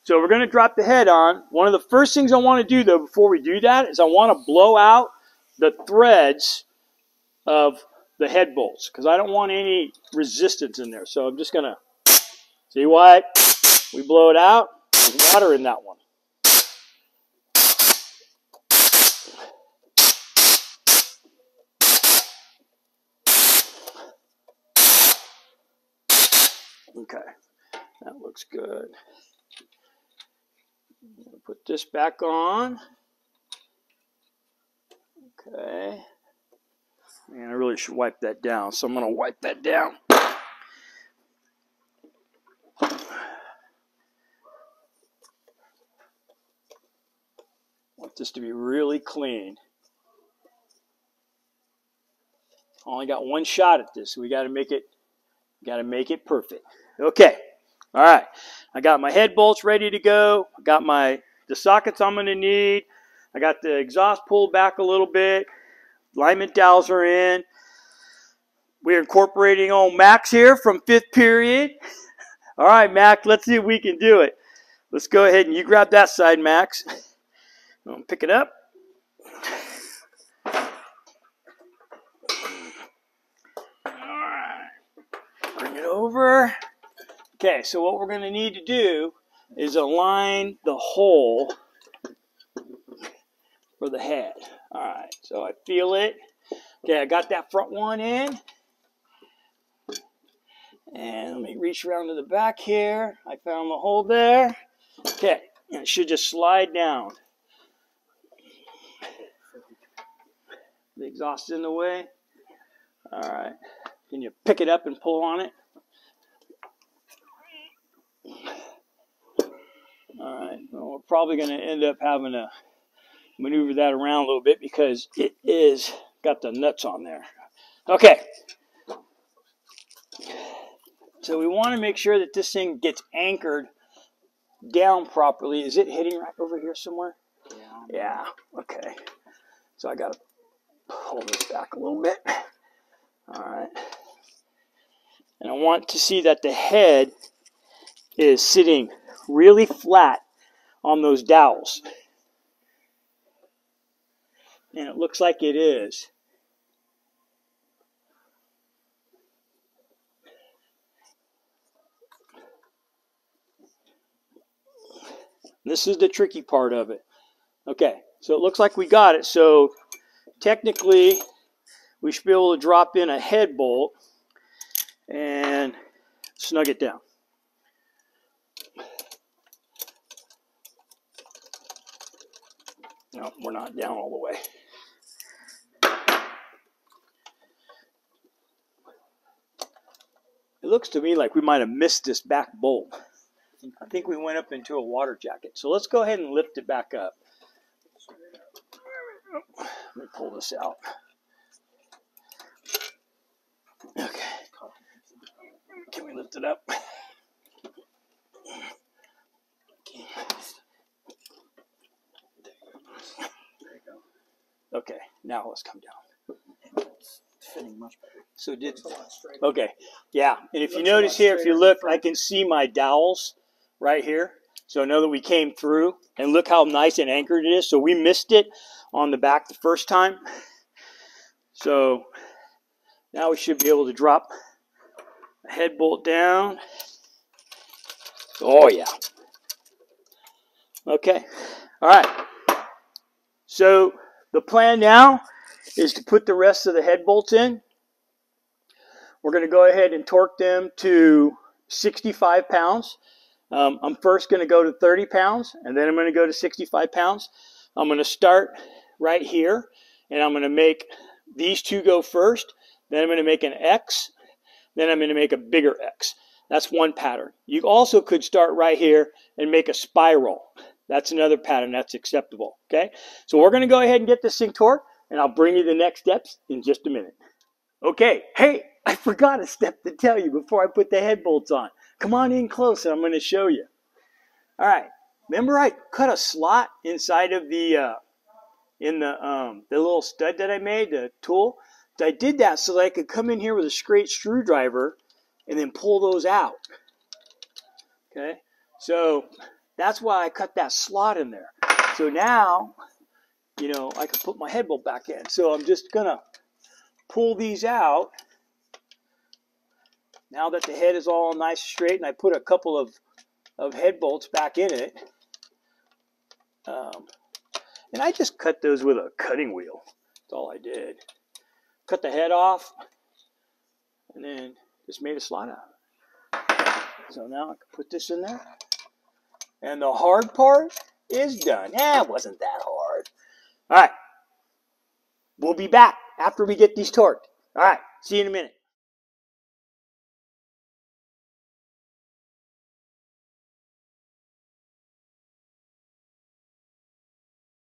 So we're going to drop the head on. One of the first things I want to do, though, before we do that, is I want to blow out the threads of the head bolts, because I don't want any resistance in there. So I'm just going to, see what? We blow it out. There's water in that one. Okay, that looks good. Put this back on. Okay. Man, I really should wipe that down, so I'm going to wipe that down. Want this to be really clean. Only got one shot at this. We got to make it perfect. Okay. All right. I got my head bolts ready to go. I got the sockets I'm going to need. I got the exhaust pulled back a little bit. Alignment dowels are in. We're incorporating old Max here from 5th period. All right, Max, let's see if we can do it. Let's go ahead and you grab that side, Max. I'm going to pick it up. All right. Bring it over. Okay, so what we're going to need to do is align the hole for the head. All right, so I feel it. Okay, I got that front one in. And let me reach around to the back here. I found the hole there. Okay, and it should just slide down. The exhaust is in the way. All right, can you pick it up and pull on it? All right, well, we're probably going to end up having to maneuver that around a little bit because it is got the nuts on there. Okay. So we want to make sure that this thing gets anchored down properly. Is it hitting right over here somewhere? Yeah. Okay. So I got to pull this back a little bit. All right. And I want to see that the head is sitting really flat on those dowels. And it looks like it is. This is the tricky part of it. Okay, so it looks like we got it. So technically, we should be able to drop in a head bolt and snug it down. No, we're not down all the way. It looks to me like we might have missed this back bolt. I think we went up into a water jacket. So let's go ahead and lift it back up. Let me pull this out. Okay. Can we lift it up? Okay, now let's come down. It's fitting much better. So did okay, yeah. And if you notice here, if you look, I can see my dowels right here. So I know that we came through, and look how nice and anchored it is. So we missed it on the back the first time. So now we should be able to drop a head bolt down. Oh yeah. Okay. All right. So the plan now is to put the rest of the head bolts in. We're going to go ahead and torque them to 65 pounds. I'm first going to go to 30 pounds, and then I'm going to go to 65 pounds. I'm going to start right here, and I'm going to make these two go first. Then I'm going to make an X. Then I'm going to make a bigger X. That's one pattern. You also could start right here and make a spiral. That's another pattern that's acceptable. Okay, so we're going to go ahead and get this thing torqued, and I'll bring you the next steps in just a minute. Okay, hey, I forgot a step to tell you before I put the head bolts on. Come on in close and I'm going to show you. All right, remember I cut a slot inside of the little stud that I made, the tool? So I did that so that I could come in here with a straight screwdriver and then pull those out. Okay, so That's why I cut that slot in there. So now, you know, I can put my head bolt back in. So I'm just going to pull these out. Now that the head is all nice and straight, and I put a couple of head bolts back in it. And I just cut those with a cutting wheel. That's all I did. Cut the head off, and then just made a slot out. So now I can put this in there. And the hard part is done. It wasn't that hard. All right. We'll be back after we get these torqued. All right. See you in a minute.